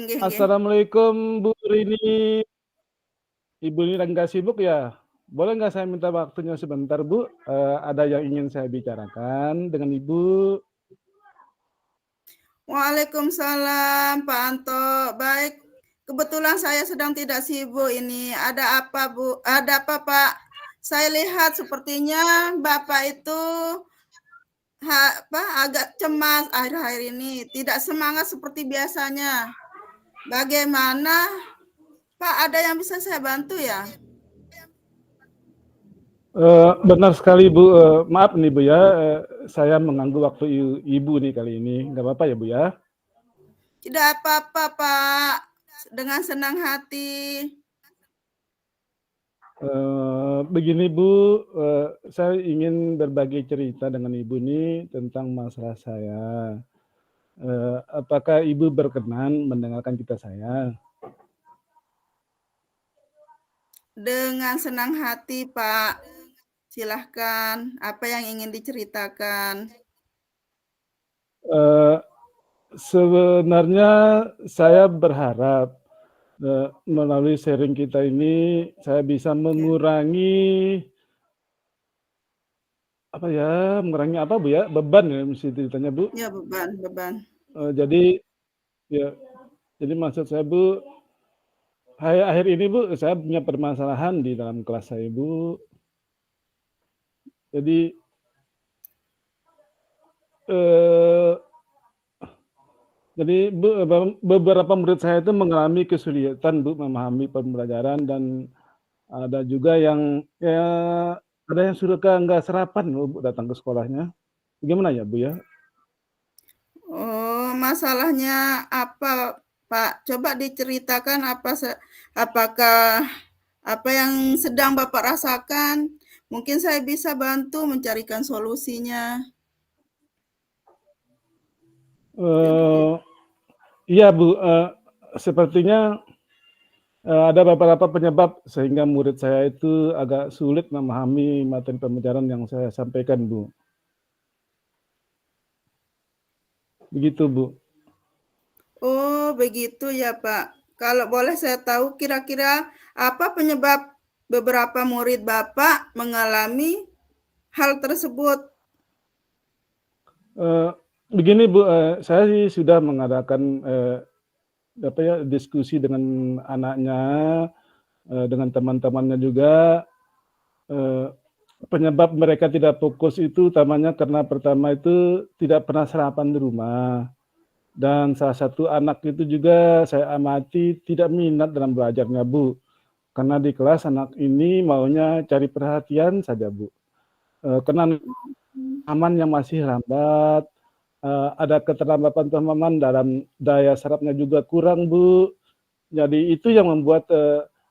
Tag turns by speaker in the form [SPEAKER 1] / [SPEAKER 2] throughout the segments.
[SPEAKER 1] nggih nggih.
[SPEAKER 2] Assalamualaikum Bu Rini. Ibu ini lagi nggak sibuk ya? Boleh nggak saya minta waktunya sebentar Bu? Ada yang ingin saya bicarakan dengan Ibu.
[SPEAKER 1] Waalaikumsalam Pak Anto. Baik, kebetulan saya sedang tidak sibuk ini. Ada apa Bu? Ada apa Pak? Saya lihat sepertinya Bapak itu agak cemas akhir-akhir ini. Tidak semangat seperti biasanya. Bagaimana Pak, ada yang bisa saya bantu ya?
[SPEAKER 2] Benar sekali Bu. Maaf nih Bu ya, saya mengganggu waktu Ibu nih kali ini. Nggak apa-apa ya Bu ya?
[SPEAKER 1] Tidak apa-apa Pak, dengan senang hati.
[SPEAKER 2] Begini Bu, saya ingin berbagi cerita dengan Ibu nih tentang masalah saya. Apakah Ibu berkenan mendengarkan cerita saya?
[SPEAKER 1] Dengan senang hati Pak, silahkan. Apa yang ingin diceritakan?
[SPEAKER 2] Sebenarnya saya berharap melalui sharing kita ini saya bisa mengurangi mengurangi apa Bu ya? Beban ya mesti ceritanya Bu.
[SPEAKER 1] Ya beban.
[SPEAKER 2] Jadi ya, jadi maksud saya Bu, akhir ini Bu, saya punya permasalahan di dalam kelas saya Bu. Jadi Bu, beberapa murid saya itu mengalami kesulitan Bu memahami pembelajaran dan ada juga yang ya ada yang suka nggak sarapan Bu datang ke sekolahnya. Gimana ya Bu ya?
[SPEAKER 1] Oh, masalahnya apa Pak? Coba diceritakan apakah apa yang sedang Bapak rasakan? Mungkin saya bisa bantu mencarikan solusinya.
[SPEAKER 2] Iya Bu, sepertinya ada beberapa penyebab sehingga murid saya itu agak sulit memahami materi pembelajaran yang saya sampaikan Bu. Begitu Bu.
[SPEAKER 1] Oh, begitu ya Pak. Kalau boleh saya tahu kira-kira apa penyebab beberapa murid Bapak mengalami hal tersebut?
[SPEAKER 2] Begini Bu, saya sih sudah mengadakan diskusi dengan anaknya, dengan teman-temannya juga. Penyebab mereka tidak fokus itu utamanya karena pertama itu tidak pernah sarapan di rumah. Dan salah satu anak itu juga saya amati tidak minat dalam belajarnya Bu. Karena di kelas anak ini maunya cari perhatian saja Bu. Karena aman yang masih lambat, ada keterlambatan pemahaman dalam daya serapnya juga kurang Bu. Jadi itu yang membuat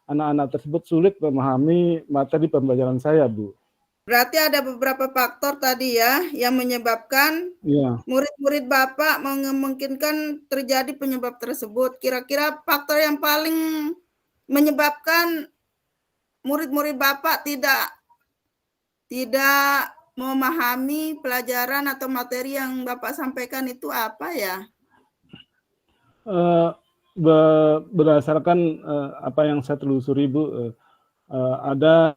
[SPEAKER 2] anak-anak tersebut sulit memahami materi pembelajaran saya Bu.
[SPEAKER 1] Berarti ada beberapa faktor tadi ya yang menyebabkan murid-murid Bapak memungkinkan terjadi penyebab tersebut. Kira-kira faktor yang paling menyebabkan murid-murid Bapak tidak memahami pelajaran atau materi yang Bapak sampaikan itu apa ya?
[SPEAKER 2] Berdasarkan apa yang saya telusuri Bu, ada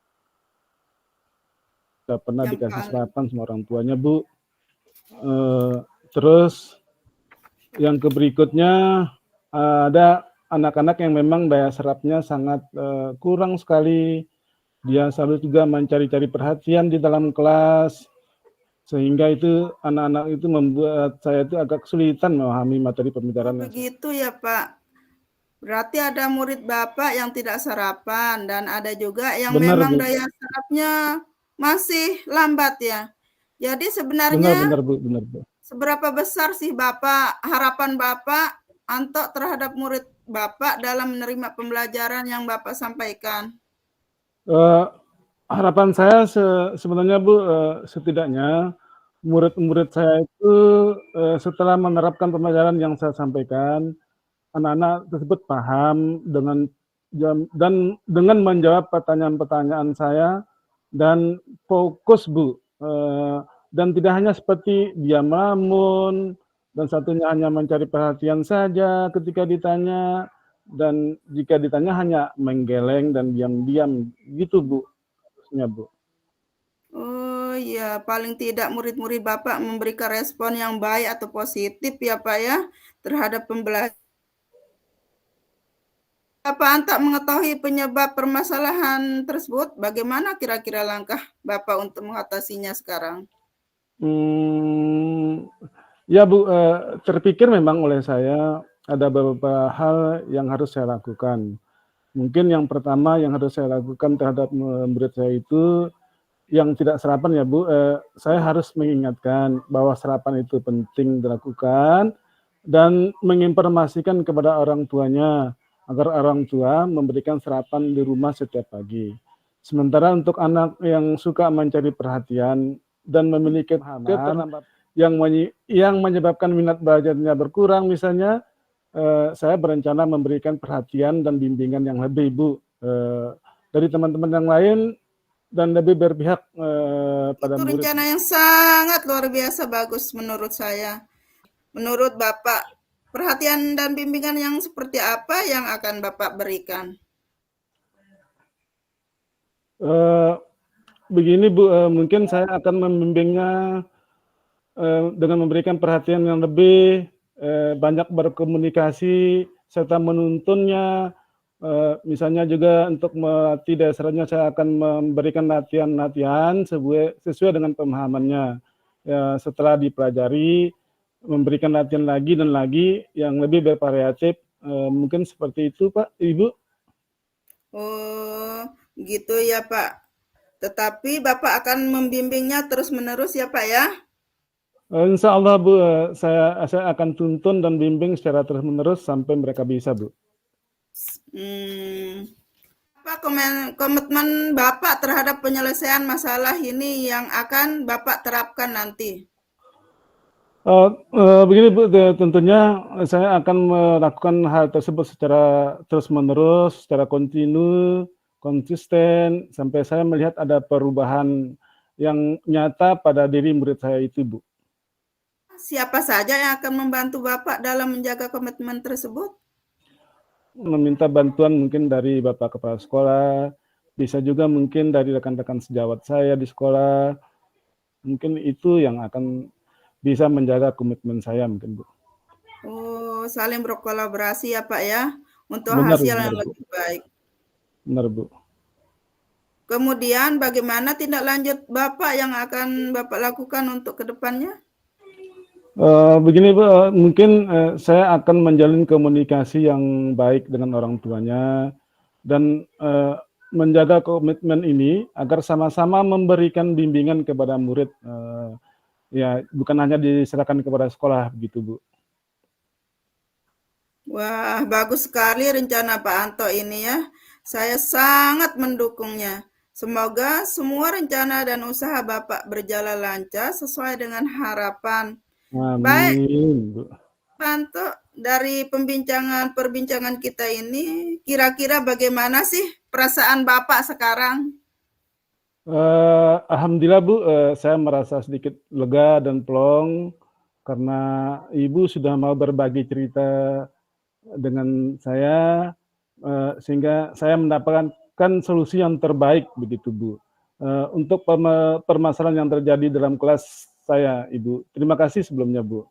[SPEAKER 2] pernah dikasih sarapan sama orang tuanya Bu. Terus yang berikutnya ada anak-anak yang memang daya serapnya sangat kurang sekali. Dia selalu juga mencari-cari perhatian di dalam kelas, sehingga itu anak-anak itu membuat saya itu agak kesulitan memahami materi pembelajaran.
[SPEAKER 1] Begitu ya Pak. Berarti ada murid Bapak yang tidak sarapan dan ada juga yang memang daya sarapnya masih lambat ya. Jadi sebenarnya
[SPEAKER 2] benar, Bu.
[SPEAKER 1] Seberapa besar sih Bapak harapan Bapak Anto terhadap murid Bapak dalam menerima pembelajaran yang Bapak sampaikan?
[SPEAKER 2] Harapan saya sebenarnya Bu, setidaknya murid-murid saya itu setelah menerapkan pembelajaran yang saya sampaikan, anak-anak tersebut paham dan dengan menjawab pertanyaan-pertanyaan saya dan fokus Bu, dan tidak hanya seperti dia melamun, dan satunya hanya mencari perhatian saja ketika ditanya, dan jika ditanya hanya menggeleng dan diam-diam gitu Bu, harusnya Bu.
[SPEAKER 1] Oh iya, paling tidak murid-murid Bapak memberikan respon yang baik atau positif ya Pak ya, terhadap pembelajaran. Bapak tak mengetahui penyebab permasalahan tersebut, bagaimana kira-kira langkah Bapak untuk mengatasinya sekarang?
[SPEAKER 2] Ya Bu, terpikir memang oleh saya ada beberapa hal yang harus saya lakukan. Mungkin yang pertama yang harus saya lakukan terhadap murid saya itu yang tidak sarapan ya Bu, saya harus mengingatkan bahwa sarapan itu penting dilakukan dan menginformasikan kepada orang tuanya agar orang tua memberikan sarapan di rumah setiap pagi. Sementara untuk anak yang suka mencari perhatian dan memiliki keterlambatan yang menyebabkan minat belajarnya berkurang misalnya, saya berencana memberikan perhatian dan bimbingan yang lebih Bu, dari teman-teman yang lain dan lebih berpihak pada murid.
[SPEAKER 1] Itu rencana yang sangat luar biasa bagus menurut saya. Menurut Bapak, perhatian dan bimbingan yang seperti apa yang akan Bapak berikan?
[SPEAKER 2] Begini Bu, mungkin saya akan membimbingnya dengan memberikan perhatian yang lebih, banyak berkomunikasi serta menuntunnya, misalnya juga untuk melatih dasarnya saya akan memberikan latihan-latihan sesuai dengan pemahamannya. Ya, setelah dipelajari, memberikan latihan lagi dan lagi yang lebih bervariatif, mungkin seperti itu Pak, Ibu.
[SPEAKER 1] Oh, gitu ya Pak. Tetapi Bapak akan membimbingnya terus-menerus ya Pak ya?
[SPEAKER 2] Insya Allah Bu, saya akan tuntun dan bimbing secara terus-menerus sampai mereka bisa Bu.
[SPEAKER 1] Apa komitmen Bapak terhadap penyelesaian masalah ini yang akan Bapak terapkan nanti?
[SPEAKER 2] Begini Bu, tentunya saya akan melakukan hal tersebut secara terus-menerus, secara kontinu, konsisten, sampai saya melihat ada perubahan yang nyata pada diri murid saya itu Bu.
[SPEAKER 1] Siapa saja yang akan membantu Bapak dalam menjaga komitmen tersebut?
[SPEAKER 2] Meminta bantuan mungkin dari Bapak Kepala Sekolah, bisa juga mungkin dari rekan-rekan sejawat saya di sekolah, mungkin itu yang akan bisa menjaga komitmen saya mungkin Bu.
[SPEAKER 1] Oh, saling berkolaborasi ya Pak ya, untuk
[SPEAKER 2] Benar,
[SPEAKER 1] hasil
[SPEAKER 2] benar,
[SPEAKER 1] yang
[SPEAKER 2] Bu.
[SPEAKER 1] lebih baik.
[SPEAKER 2] Benar Bu.
[SPEAKER 1] Kemudian bagaimana tindak lanjut Bapak yang akan Bapak lakukan untuk kedepannya?
[SPEAKER 2] Begini Bu, mungkin saya akan menjalin komunikasi yang baik dengan orang tuanya dan menjaga komitmen ini agar sama-sama memberikan bimbingan kepada murid, ya bukan hanya diserahkan kepada sekolah begitu Bu.
[SPEAKER 1] Wah, bagus sekali rencana Pak Anto ini ya. Saya sangat mendukungnya. Semoga semua rencana dan usaha Bapak berjalan lancar sesuai dengan harapan. Baik,
[SPEAKER 2] Amin Bu.
[SPEAKER 1] Pak Anto, dari perbincangan kita ini, kira-kira bagaimana sih perasaan Bapak sekarang?
[SPEAKER 2] Alhamdulillah Bu, saya merasa sedikit lega dan plong karena Ibu sudah mau berbagi cerita dengan saya, sehingga saya mendapatkan solusi yang terbaik begitu Bu, untuk permasalahan yang terjadi dalam kelas saya Ibu. Terima kasih sebelumnya Bu.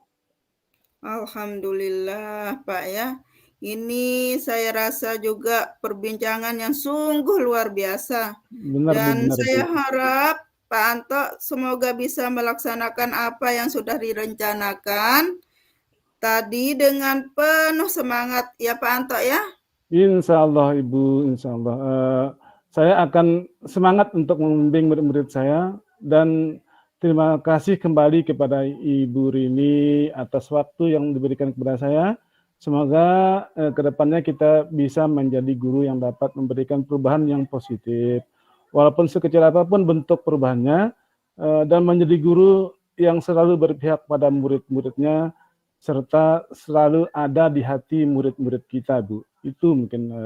[SPEAKER 1] Alhamdulillah Pak ya. Ini saya rasa juga perbincangan yang sungguh luar biasa.
[SPEAKER 2] Benar Bu,
[SPEAKER 1] Dan
[SPEAKER 2] benar Bu.
[SPEAKER 1] saya harap Pak Anto semoga bisa melaksanakan apa yang sudah direncanakan tadi dengan penuh semangat ya Pak Anto ya.
[SPEAKER 2] Insya Allah Ibu, insya Allah. Saya akan semangat untuk membimbing murid-murid saya dan terima kasih kembali kepada Ibu Rini atas waktu yang diberikan kepada saya. Semoga kedepannya kita bisa menjadi guru yang dapat memberikan perubahan yang positif. Walaupun sekecil apapun bentuk perubahannya, dan menjadi guru yang selalu berpihak pada murid-muridnya, serta selalu ada di hati murid-murid kita, Bu. Itu mungkin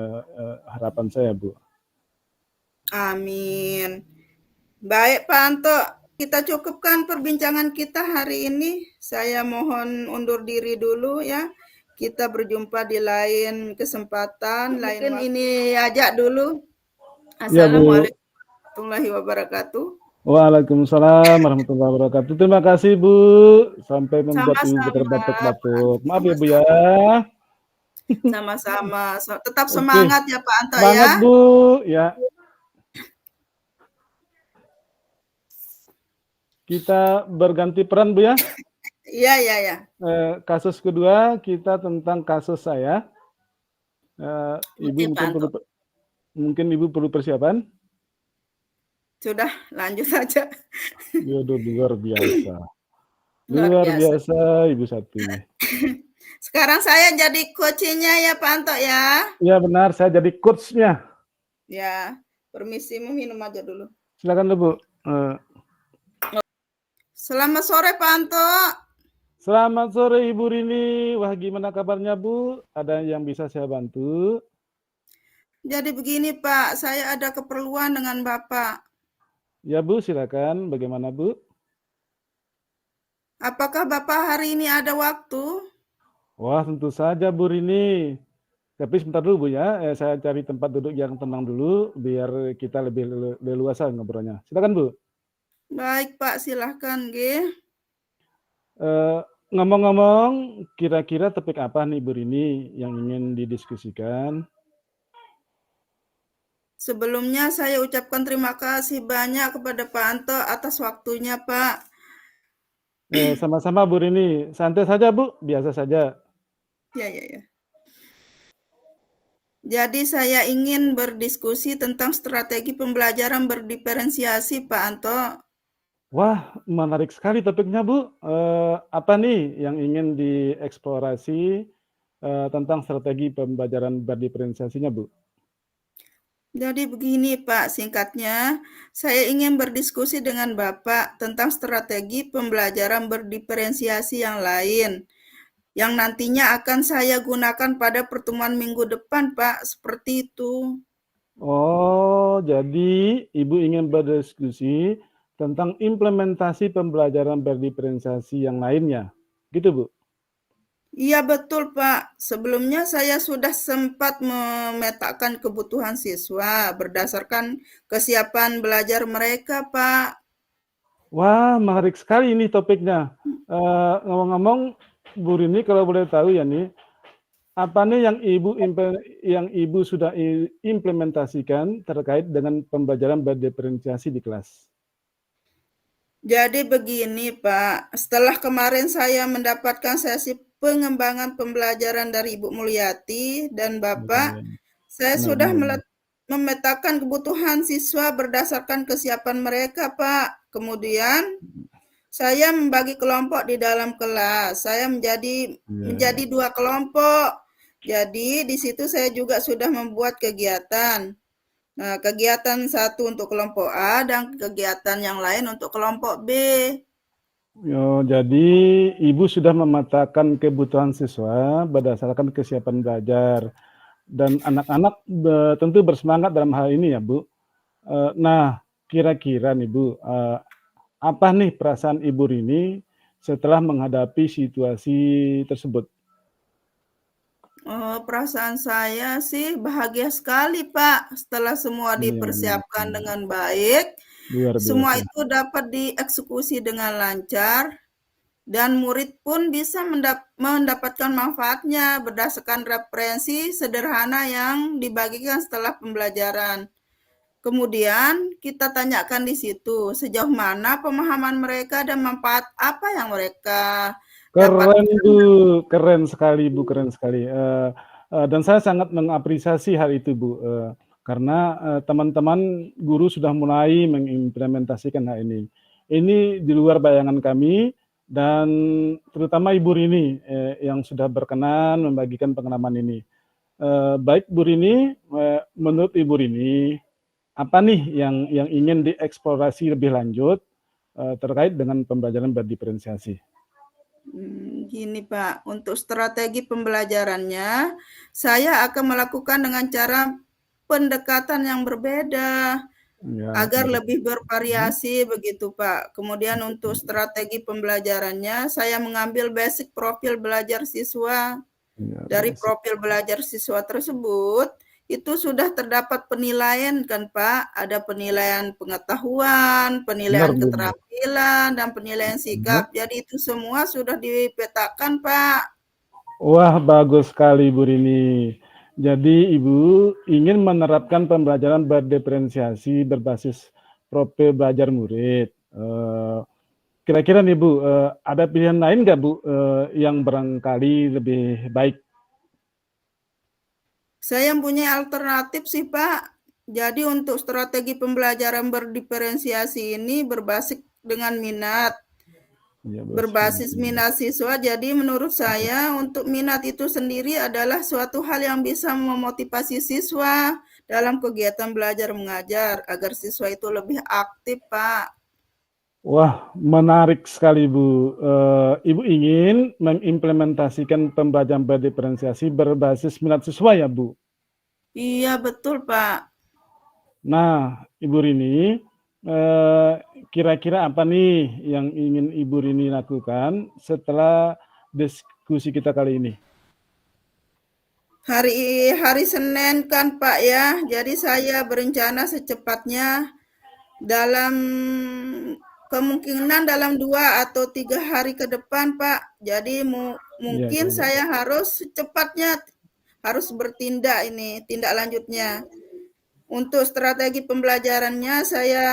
[SPEAKER 2] harapan saya, Bu.
[SPEAKER 1] Amin. Baik Pak Anto, kita cukupkan perbincangan kita hari ini. Saya mohon undur diri dulu ya. Kita berjumpa di lain kesempatan. Mungkin ini aja dulu. Assalamualaikum warahmatullahi wabarakatuh.
[SPEAKER 2] Waalaikumsalam warahmatullahi wabarakatuh. Terima kasih Bu. Sampai membuat Ibu terbatuk-batuk. Maaf ya Bu ya.
[SPEAKER 1] Sama-sama. Tetap semangat ya Pak Anto
[SPEAKER 2] semangat,
[SPEAKER 1] ya.
[SPEAKER 2] Semangat Bu. Ya. Kita berganti peran Bu ya.
[SPEAKER 1] Iya.
[SPEAKER 2] Kasus kedua kita tentang kasus saya. Ibu mungkin Ibu perlu persiapan.
[SPEAKER 1] Sudah, lanjut saja.
[SPEAKER 2] Luar biasa. Luar biasa Ibu Sati.
[SPEAKER 1] Sekarang saya jadi coachnya ya Pak Anto ya.
[SPEAKER 2] Iya benar, saya jadi coachnya.
[SPEAKER 1] Ya, permisi minum aja dulu.
[SPEAKER 2] Silakan Bu.
[SPEAKER 1] Selamat sore Pak Anto.
[SPEAKER 2] Selamat sore Ibu Rini. Wah, gimana kabarnya Bu? Ada yang bisa saya bantu?
[SPEAKER 1] Jadi begini Pak, saya ada keperluan dengan Bapak.
[SPEAKER 2] Ya Bu, silakan. Bagaimana Bu?
[SPEAKER 1] Apakah Bapak hari ini ada waktu?
[SPEAKER 2] Wah, tentu saja Bu Rini. Tapi sebentar dulu Bu ya, saya cari tempat duduk yang tenang dulu, biar kita lebih leluasa ngobrolnya. Silakan Bu.
[SPEAKER 1] Baik Pak, silahkan G.
[SPEAKER 2] Ngomong-ngomong, kira-kira topik apa nih Bu Rini yang ingin didiskusikan?
[SPEAKER 1] Sebelumnya saya ucapkan terima kasih banyak kepada Pak Anto atas waktunya Pak.
[SPEAKER 2] Sama-sama Bu Rini, santai saja Bu, biasa saja.
[SPEAKER 1] Ya. Jadi saya ingin berdiskusi tentang strategi pembelajaran berdiferensiasi Pak Anto.
[SPEAKER 2] Wah, menarik sekali topiknya Bu. Apa nih yang ingin dieksplorasi tentang strategi pembelajaran berdiferensiasinya Bu?
[SPEAKER 1] Jadi begini Pak, singkatnya, saya ingin berdiskusi dengan Bapak tentang strategi pembelajaran berdiferensiasi yang lain, yang nantinya akan saya gunakan pada pertemuan minggu depan, Pak, seperti itu.
[SPEAKER 2] Oh, jadi Ibu ingin berdiskusi tentang implementasi pembelajaran berdiferensiasi yang lainnya, gitu Bu?
[SPEAKER 1] Iya betul Pak, sebelumnya saya sudah sempat memetakan kebutuhan siswa berdasarkan kesiapan belajar mereka Pak.
[SPEAKER 2] Wah, menarik sekali ini topiknya. Ngomong-ngomong, Bu Rini kalau boleh tahu ya nih, apa nih yang Ibu sudah implementasikan terkait dengan pembelajaran berdiferensiasi di kelas?
[SPEAKER 1] Jadi begini Pak, setelah kemarin saya mendapatkan sesi pengembangan pembelajaran dari Ibu Mulyati dan Bapak, saya sudah memetakan kebutuhan siswa berdasarkan kesiapan mereka Pak. Kemudian saya membagi kelompok di dalam kelas. Saya menjadi 2 kelompok. Jadi di situ saya juga sudah membuat kegiatan. Nah, kegiatan satu untuk kelompok A dan kegiatan yang lain untuk kelompok B.
[SPEAKER 2] Jadi Ibu sudah memetakan kebutuhan siswa berdasarkan kesiapan belajar. Dan anak-anak tentu bersemangat dalam hal ini ya Bu. Nah, kira-kira nih Bu, apa nih perasaan Ibu Rini setelah menghadapi situasi tersebut?
[SPEAKER 1] Perasaan saya sih bahagia sekali Pak, setelah semua dipersiapkan dengan baik, semua itu dapat dieksekusi dengan lancar, dan murid pun bisa mendapatkan manfaatnya berdasarkan referensi sederhana yang dibagikan setelah pembelajaran. Kemudian kita tanyakan di situ sejauh mana pemahaman mereka dan manfaat apa yang mereka
[SPEAKER 2] Keren Bu, keren sekali Bu, keren sekali. Dan saya sangat mengapresiasi hal itu Bu, karena teman-teman guru sudah mulai mengimplementasikan hal ini. Ini di luar bayangan kami dan terutama Ibu Rini yang sudah berkenan membagikan pengalaman ini. Baik Bu Rini, menurut Ibu Rini, apa nih yang ingin dieksplorasi lebih lanjut terkait dengan pembelajaran berdiferensiasi?
[SPEAKER 1] Gini Pak, untuk strategi pembelajarannya, saya akan melakukan dengan cara pendekatan yang berbeda. agar lebih bervariasi begitu Pak. Kemudian untuk strategi pembelajarannya, saya mengambil basic profil belajar siswa. Dari profil belajar siswa tersebut, itu sudah terdapat penilaian kan Pak, ada penilaian pengetahuan, penilaian keterampilan, dan penilaian sikap. Jadi itu semua sudah dipetakan Pak.
[SPEAKER 2] Wah, bagus sekali Bu Rini. Jadi Ibu ingin menerapkan pembelajaran berdiferensiasi berbasis profil belajar murid. Kira-kira nih Bu, ada pilihan lain nggak Bu yang barangkali lebih baik?
[SPEAKER 1] Saya punya alternatif sih Pak. Jadi untuk strategi pembelajaran berdiferensiasi ini berbasis dengan minat. Berbasis minat siswa, jadi menurut saya untuk minat itu sendiri adalah suatu hal yang bisa memotivasi siswa dalam kegiatan belajar mengajar agar siswa itu lebih aktif Pak.
[SPEAKER 2] Wah, menarik sekali Bu. Ibu ingin mengimplementasikan pembelajaran berdiferensiasi berbasis minat siswa ya Bu?
[SPEAKER 1] Iya betul Pak.
[SPEAKER 2] Nah Ibu Rini, kira-kira apa nih yang ingin Ibu Rini lakukan setelah diskusi kita kali ini?
[SPEAKER 1] Hari Senin kan Pak ya, jadi saya berencana secepatnya dalam kemungkinan dalam 2 atau 3 hari ke depan Pak. Jadi mungkin saya harus secepatnya harus bertindak ini, tindak lanjutnya. Untuk strategi pembelajarannya saya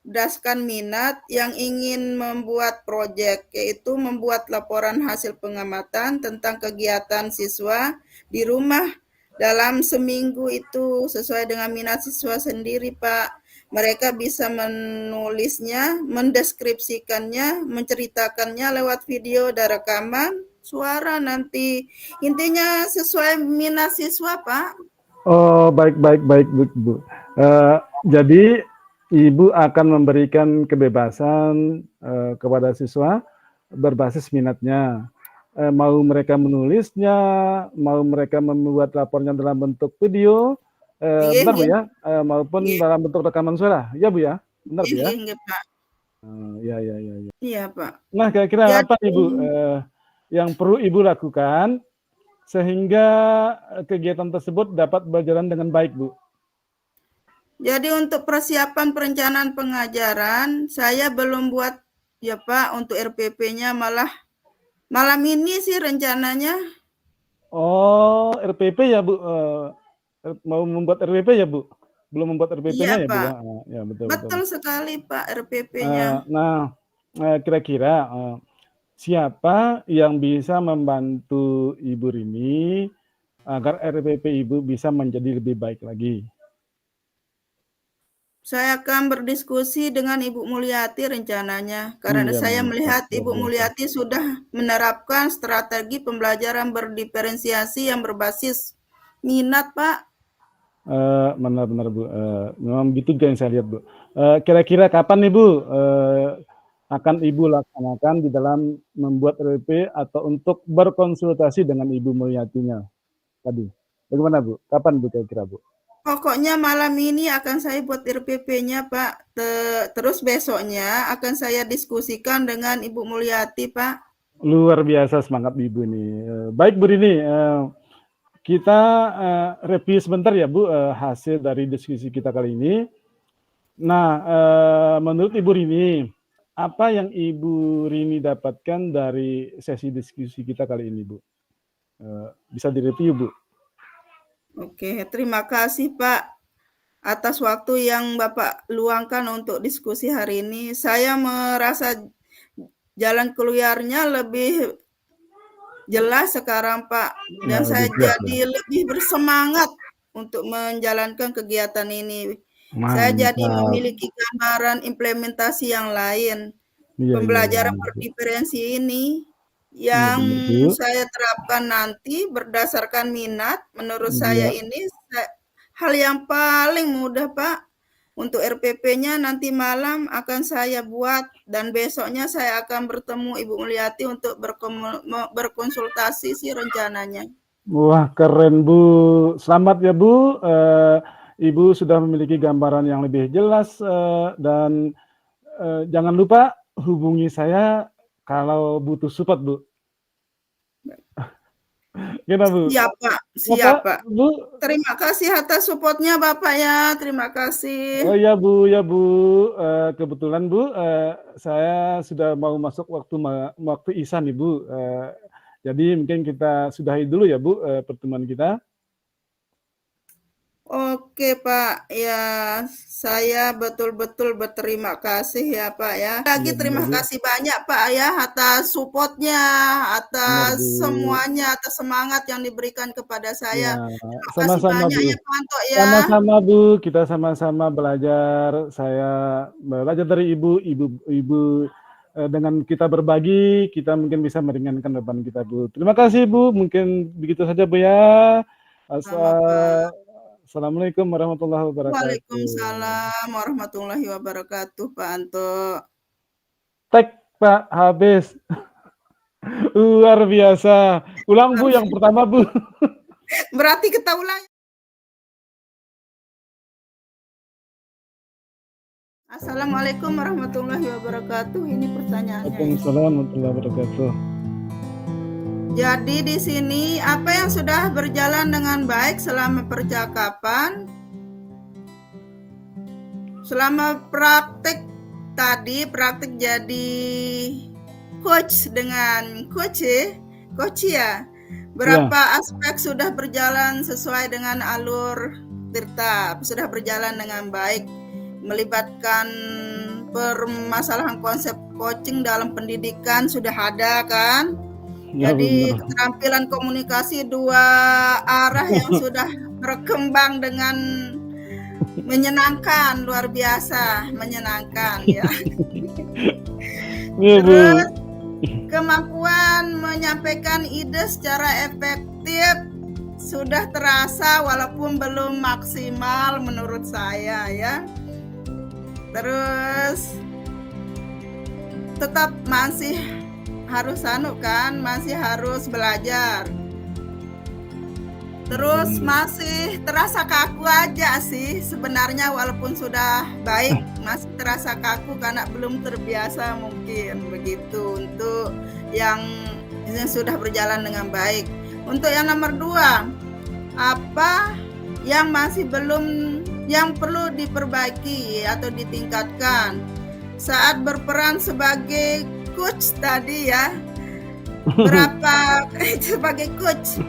[SPEAKER 1] berdasarkan minat yang ingin membuat proyek, yaitu membuat laporan hasil pengamatan tentang kegiatan siswa di rumah dalam seminggu itu sesuai dengan minat siswa sendiri Pak. Mereka bisa menulisnya, mendeskripsikannya, menceritakannya lewat video dan rekaman suara nanti. Intinya sesuai minat siswa Pak.
[SPEAKER 2] Oh, baik Bu. Jadi Ibu akan memberikan kebebasan kepada siswa berbasis minatnya. Mau mereka menulisnya, mau mereka membuat lapornya dalam bentuk video, benar Bu ya, maupun dalam bentuk rekaman suara, ya Bu ya, benar Bu ya?
[SPEAKER 1] Iya Pak.
[SPEAKER 2] Ya.
[SPEAKER 1] Iya Pak.
[SPEAKER 2] Nah kira-kira apa Ibu yang perlu Ibu lakukan sehingga kegiatan tersebut dapat berjalan dengan baik, Bu?
[SPEAKER 1] Jadi untuk persiapan perencanaan pengajaran, saya belum buat ya Pak, untuk RPP-nya malah malam ini sih rencananya.
[SPEAKER 2] Oh, RPP ya Bu? Mau membuat RPP ya Bu? Belum membuat RPP-nya ya Bu? Ya,
[SPEAKER 1] betul sekali Pak, RPP-nya.
[SPEAKER 2] Nah, kira-kira siapa yang bisa membantu Ibu Rini agar RPP Ibu bisa menjadi lebih baik lagi?
[SPEAKER 1] Saya akan berdiskusi dengan Ibu Mulyati rencananya, karena saya melihat Ibu Mulyati sudah menerapkan strategi pembelajaran berdiferensiasi yang berbasis minat, Pak.
[SPEAKER 2] Benar Bu. Memang begitu juga yang saya lihat Bu. Kira-kira kapan nih Bu akan Ibu laksanakan di dalam membuat RPP atau untuk berkonsultasi dengan Ibu Mulyatinya tadi? Bagaimana Bu? Kapan Bu kira-kira Bu?
[SPEAKER 1] Pokoknya malam ini akan saya buat RPP-nya Pak. Terus besoknya akan saya diskusikan dengan Ibu Mulyati Pak.
[SPEAKER 2] Luar biasa semangat Ibu nih. Baik Bu Rini, kita review sebentar ya Bu hasil dari diskusi kita kali ini. Nah, menurut Ibu Rini, apa yang Ibu Rini dapatkan dari sesi diskusi kita kali ini Bu? Bisa direview Bu?
[SPEAKER 1] Oke, terima kasih Pak atas waktu yang Bapak luangkan untuk diskusi hari ini. Saya merasa jalan keluarnya lebih jelas sekarang Pak, dan saya jadi lebih bersemangat untuk menjalankan kegiatan ini. Saya jadi memiliki gambaran implementasi yang lain. Pembelajaran berdiferensi ini yang saya terapkan nanti berdasarkan minat, menurut saya ini hal yang paling mudah Pak. Untuk RPP-nya nanti malam akan saya buat dan besoknya saya akan bertemu Ibu Mulyati untuk berkonsultasi sih rencananya.
[SPEAKER 2] Wah keren Bu, selamat ya Bu. Ibu sudah memiliki gambaran yang lebih jelas, dan jangan lupa hubungi saya kalau butuh support, Bu. Gimana, Bu?
[SPEAKER 1] Siap, Pak. Siap, Pak. Bu? Terima kasih atas support-nya, Bapak ya. Terima kasih.
[SPEAKER 2] Oh ya, Bu, ya, Bu. Kebetulan, Bu, saya sudah mau masuk waktu isya nih, Bu. Jadi mungkin kita sudahi dulu ya, Bu, pertemuan kita.
[SPEAKER 1] Oke, Pak. Ya, saya betul-betul berterima kasih ya, Pak ya. Lagi terima kasih banyak, Pak ya, atas support-nya, atas semuanya, atas semangat yang diberikan kepada saya. Terima kasih banyak ya, Pak Anto ya.
[SPEAKER 2] Sama-sama, Bu. Kita sama-sama belajar. Saya belajar dari Ibu dengan kita berbagi, kita mungkin bisa meringankan beban kita, Bu. Terima kasih, Bu. Mungkin begitu saja, Bu ya. Assalamualaikum warahmatullahi wabarakatuh.
[SPEAKER 1] Waalaikumsalam warahmatullahi wabarakatuh, Pak Anto.
[SPEAKER 2] Tek, Pak, habis. Luar biasa. Ulang, Bu, yang pertama, Bu.
[SPEAKER 1] Berarti kita ulang. Assalamualaikum warahmatullahi wabarakatuh. Ini pertanyaannya.
[SPEAKER 2] Waalaikumsalam warahmatullahi wabarakatuh.
[SPEAKER 1] Jadi di sini apa yang sudah berjalan dengan baik selama percakapan? Selama praktik tadi, praktik jadi coach dengan coach ya. Berapa aspek sudah berjalan sesuai dengan alur tirta, sudah berjalan dengan baik, melibatkan permasalahan konsep coaching dalam pendidikan sudah ada kan? Jadi keterampilan komunikasi dua arah yang sudah berkembang dengan menyenangkan, luar biasa, menyenangkan ya. Terus kemampuan menyampaikan ide secara efektif sudah terasa walaupun belum maksimal menurut saya ya. Terus tetap masih harus masih harus belajar. Terus masih terasa kaku aja sih sebenarnya walaupun sudah baik, masih terasa kaku karena belum terbiasa mungkin begitu untuk yang sudah berjalan dengan baik. Untuk yang nomor 2, apa yang masih yang perlu diperbaiki atau ditingkatkan saat berperan sebagai coach tadi ya, sebagai coach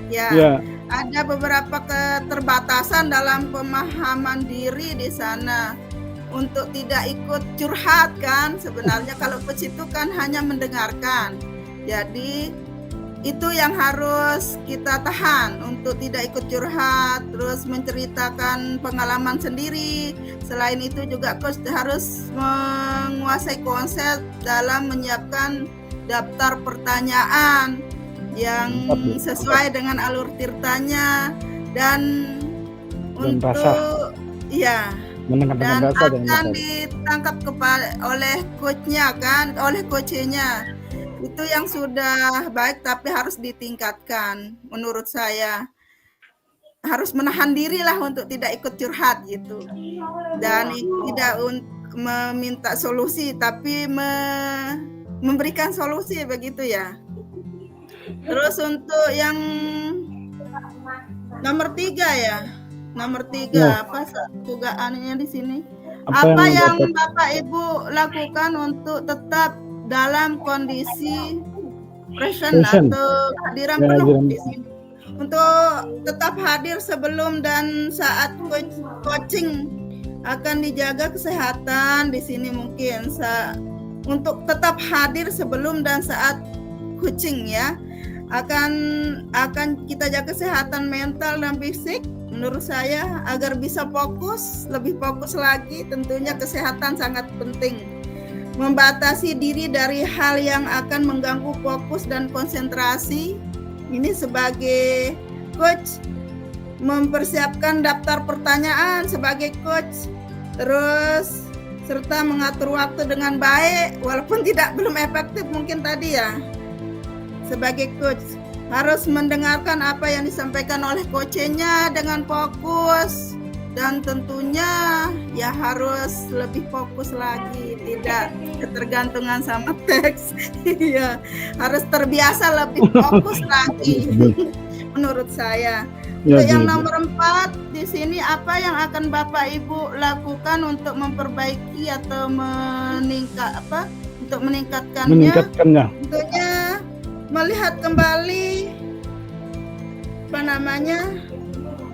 [SPEAKER 1] ya, ada beberapa keterbatasan dalam pemahaman diri di sana untuk tidak ikut curhat kan. Sebenarnya kalau coach itu kan hanya mendengarkan, jadi itu yang harus kita tahan untuk tidak ikut curhat, terus menceritakan pengalaman sendiri. Selain itu juga coach harus menguasai konsep dalam menyiapkan daftar pertanyaan yang sesuai dengan alur tirtanya dan untuk dan akan ditangkap oleh coachnya kan, oleh coachnya. Itu yang sudah baik tapi harus ditingkatkan menurut saya. Harus menahan diri lah untuk tidak ikut curhat gitu. Dan tidak meminta solusi tapi memberikan solusi begitu ya. Terus untuk yang nomor 3 ya. Nomor 3 apa tugaannya di sini? Apa yang Bapak Ibu lakukan untuk tetap dalam kondisi present atau kehadiran penuh di sini? Untuk tetap hadir sebelum dan saat coaching, akan dijaga kesehatan di sini mungkin untuk tetap hadir sebelum dan saat coaching ya, akan kita jaga kesehatan mental dan fisik menurut saya agar bisa lebih fokus lagi. Tentunya kesehatan sangat penting. Membatasi diri dari hal yang akan mengganggu fokus dan konsentrasi. Ini sebagai coach, mempersiapkan daftar pertanyaan sebagai coach, terus serta mengatur waktu dengan baik walaupun belum efektif mungkin tadi ya. Sebagai coach harus mendengarkan apa yang disampaikan oleh coachnya dengan fokus, dan tentunya ya harus lebih fokus lagi, tidak ketergantungan sama teks. Iya, harus terbiasa lebih fokus lagi menurut saya. Untuk yang nomor 4 di sini, apa yang akan Bapak Ibu lakukan untuk memperbaiki atau meningkatkannya? Tentunya melihat kembali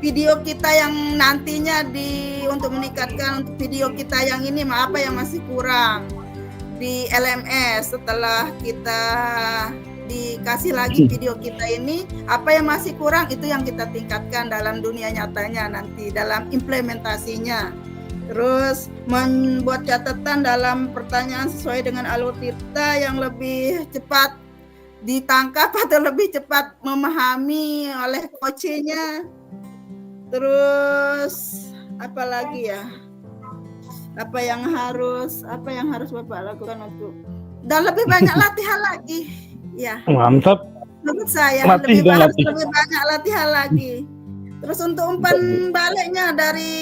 [SPEAKER 1] video kita yang nantinya untuk meningkatkan untuk video kita yang ini, apa yang masih kurang di LMS setelah kita dikasih lagi video kita ini, apa yang masih kurang itu yang kita tingkatkan dalam dunia nyatanya nanti dalam implementasinya. Terus membuat catatan dalam pertanyaan sesuai dengan alur tirta yang lebih cepat ditangkap atau lebih cepat memahami oleh coachnya. Terus apa lagi ya? Apa yang harus Bapak lakukan untuk dan lebih banyak latihan lagi. Ya.
[SPEAKER 2] Mantap.
[SPEAKER 1] Menurut saya lebih banyak latihan lagi. Terus untuk umpan baliknya dari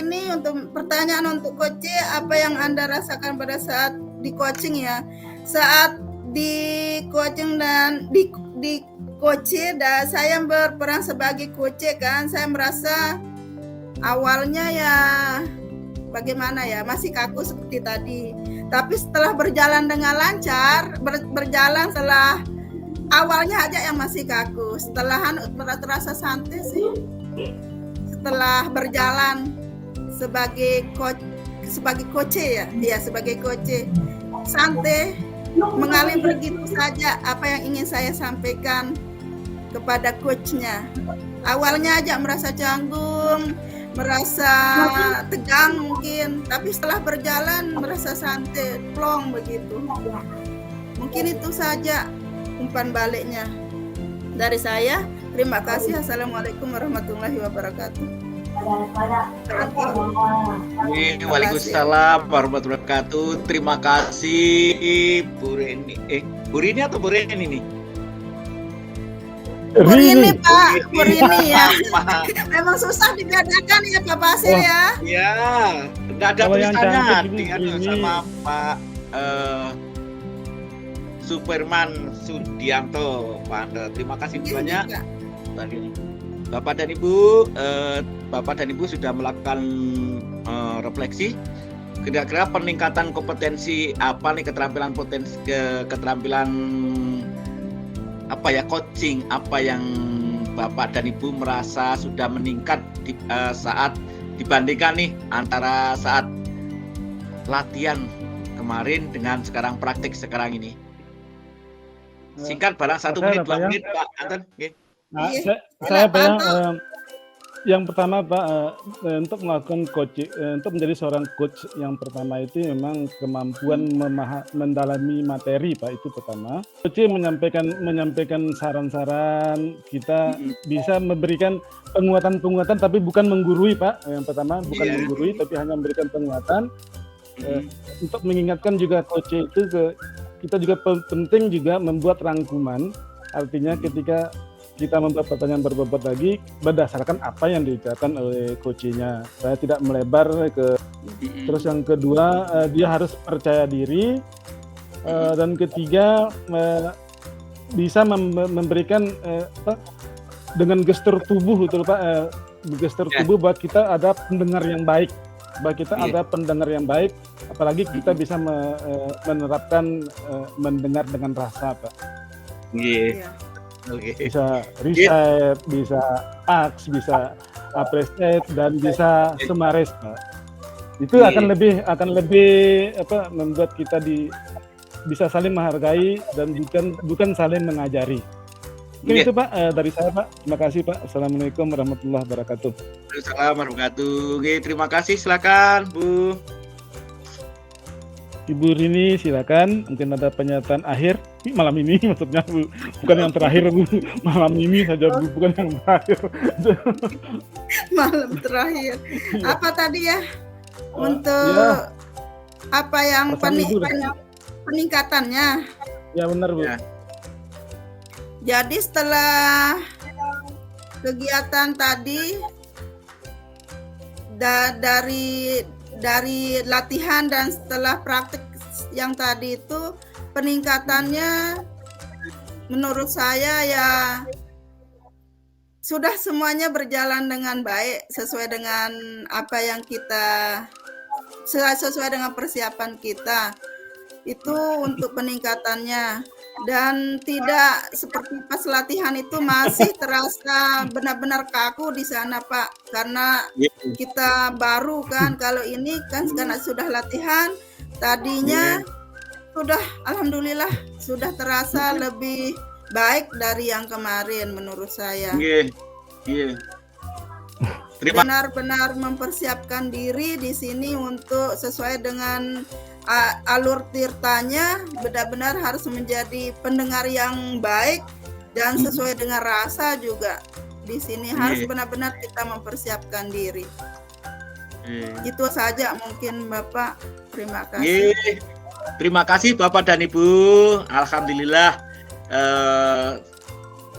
[SPEAKER 1] ini untuk pertanyaan untuk coach, apa yang Anda rasakan pada saat di coaching ya? Saat di coaching dan di coach dan saya berperan sebagai coach kan, saya merasa awalnya ya bagaimana ya, masih kaku seperti tadi. Tapi setelah berjalan dengan lancar, berjalan setelah awalnya aja yang masih kaku, setelahan terasa santai sih. Setelah berjalan sebagai coach ya, dia sebagai coach santai, mengalir begitu saja apa yang ingin saya sampaikan kepada coachnya. Awalnya aja merasa canggung, merasa tegang mungkin, tapi setelah berjalan merasa santai, plong begitu. Mungkin itu saja umpan baliknya dari saya. Terima kasih. Assalamualaikum warahmatullahi wabarakatuh.
[SPEAKER 3] Waalaikumsalam warahmatullahi wabarakatuh. Terima kasih Bu Rini. Bu Rini atau Bu Rini nih?
[SPEAKER 1] Bu Rini Pak, Bu Rini ya. Memang susah dibedakan ya Pak Basir ya.
[SPEAKER 3] Iya, nggak ada tulisannya sama Pak Superman Sudianto. Pak, terima kasih banyak. Bapak dan Ibu sudah melakukan refleksi. Kira-kira peningkatan kompetensi apa nih, keterampilan apa ya, coaching apa yang Bapak dan Ibu merasa sudah meningkat saat dibandingkan nih antara saat latihan kemarin dengan sekarang praktik sekarang ini? Singkat, barang 1 menit 2 menit Pak Anton.
[SPEAKER 2] Nah, saya yang pertama Pak, untuk melakukan coaching, untuk menjadi seorang coach yang pertama itu memang kemampuan mendalami materi Pak, itu pertama. Coach menyampaikan saran-saran, kita bisa memberikan penguatan tapi bukan menggurui Pak. Yang pertama bukan menggurui tapi hanya memberikan penguatan. Untuk mengingatkan juga coach itu kita juga penting juga membuat rangkuman. Artinya ketika kita membuat pertanyaan berbobot lagi berdasarkan apa yang diucapkan oleh coachnya. Saya tidak melebar ke. Terus yang kedua, dia harus percaya diri. Dan ketiga, bisa memberikan dengan gestur tubuh, betul Pak. Gestur tubuh buat kita ada pendengar yang baik. Buat kita ada pendengar yang baik. Apalagi kita bisa menerapkan mendengar dengan rasa, Pak. Bisa reset, bisa aks, bisa appreciate, dan bisa summarise, Pak. Itu akan lebih membuat kita bisa saling menghargai dan bukan saling mengajari. Mungkin itu Pak dari saya Pak. Terima kasih Pak. Assalamualaikum warahmatullahi wabarakatuh.
[SPEAKER 3] Waalaikumsalam warahmatullahi wabarakatuh. Terima kasih, silakan Bu.
[SPEAKER 2] Ibu Rini silakan, mungkin ada pernyataan akhir malam ini maksudnya Bu, bukan yang terakhir Bu, malam ini saja Bu, bukan yang terakhir.
[SPEAKER 1] Malam terakhir. Apa tadi ya? Untuk apa yang peningkatannya?
[SPEAKER 2] Ya benar Bu.
[SPEAKER 1] Jadi setelah kegiatan tadi dari latihan dan setelah praktik yang tadi itu peningkatannya menurut saya ya sudah semuanya berjalan dengan baik sesuai dengan apa yang kita sesuai dengan persiapan kita itu untuk peningkatannya, dan tidak seperti pas latihan itu masih terasa benar-benar kaku di sana Pak, karena kita baru kan. Kalau ini kan karena sudah latihan tadinya sudah alhamdulillah sudah terasa lebih baik dari yang kemarin menurut saya. Benar-benar mempersiapkan diri di sini untuk sesuai dengan alur tirtanya, benar-benar harus menjadi pendengar yang baik dan sesuai dengan rasa juga. Di sini harus benar-benar kita mempersiapkan diri. Itu saja mungkin Bapak. Terima kasih.
[SPEAKER 3] Terima kasih Bapak dan Ibu. Alhamdulillah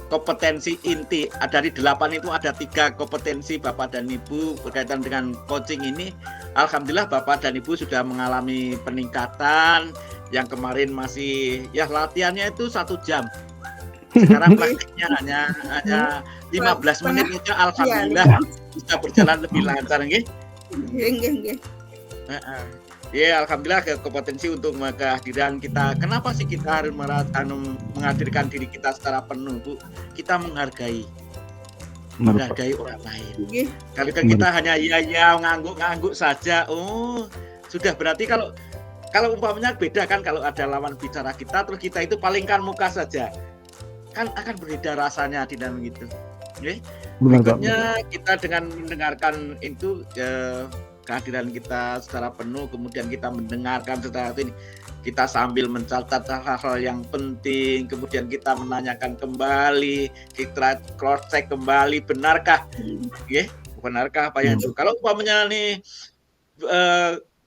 [SPEAKER 3] kompetensi inti dari 8 itu ada 3 kompetensi Bapak dan Ibu berkaitan dengan coaching ini. Alhamdulillah Bapak dan Ibu sudah mengalami peningkatan. Yang kemarin masih ya latihannya itu 1 jam. Sekarang praktiknya hanya 15 menit aja. Alhamdulillah bisa berjalan lebih lancar nggih. Ya, alhamdulillah kompetensi untuk kehadiran kita. Kenapa sih kita harus menghadirkan diri kita secara penuh, Bu? Kita menghargai orang lain. Kalau kita hanya iya ngangguk saja, sudah berarti kalau umpamanya beda kan, kalau ada lawan bicara kita terus kita itu palingkan muka saja, kan akan berbeda rasanya di dalam gitu. Berikutnya kita dengan mendengarkan itu kehadiran kita secara penuh, kemudian kita mendengarkan secara ini, kita sambil mencatat hal-hal yang penting, kemudian kita menanyakan kembali, kita cross check kembali, benarkah benarkah apa yang itu. Kalau umpamanya nih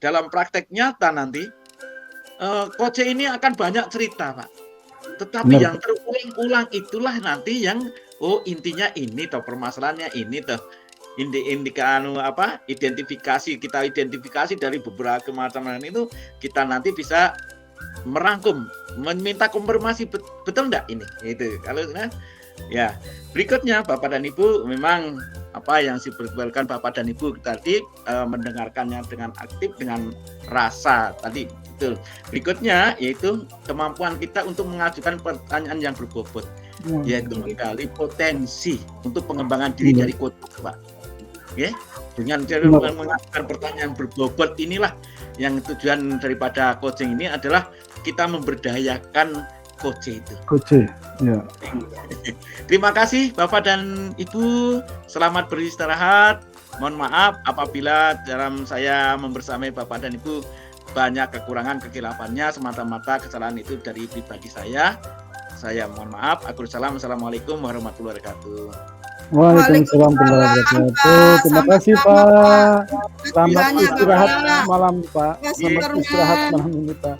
[SPEAKER 3] dalam praktek nyata nanti coach ini akan banyak cerita Pak, tetapi yang terulang-ulang itulah nanti yang intinya ini toh, permasalahannya ini toh. Kita identifikasi dari beberapa macam itu, kita nanti bisa merangkum, meminta konfirmasi betul enggak ini itu. Kalau ya berikutnya Bapak dan Ibu, memang apa yang diperbolehkan Bapak dan Ibu tadi mendengarkannya dengan aktif, dengan rasa tadi betul. Berikutnya yaitu kemampuan kita untuk mengajukan pertanyaan yang berbobot, yaitu menggali potensi untuk pengembangan diri dari coach Pak. Dengan cara mengajukan pertanyaan berbobot inilah yang tujuan daripada coaching ini adalah kita memberdayakan coach itu. Terima kasih Bapak dan Ibu, selamat beristirahat. Mohon maaf apabila dalam saya membersamai Bapak dan Ibu banyak kekurangan, kekilafannya, semata-mata kesalahan itu dari pribadi saya. Saya mohon maaf. Assalamualaikum warahmatullahi wabarakatuh.
[SPEAKER 2] Waalaikumsalam warahmatullahi wabarakatuh. Terima kasih Pak. Selamat istirahat malam Pak. Selamat istirahat malam ini Pak.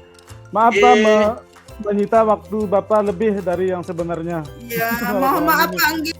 [SPEAKER 2] Maaf Pak menyita waktu Bapak lebih dari yang sebenarnya.
[SPEAKER 1] Iya, mohon maaf Pak Anggi.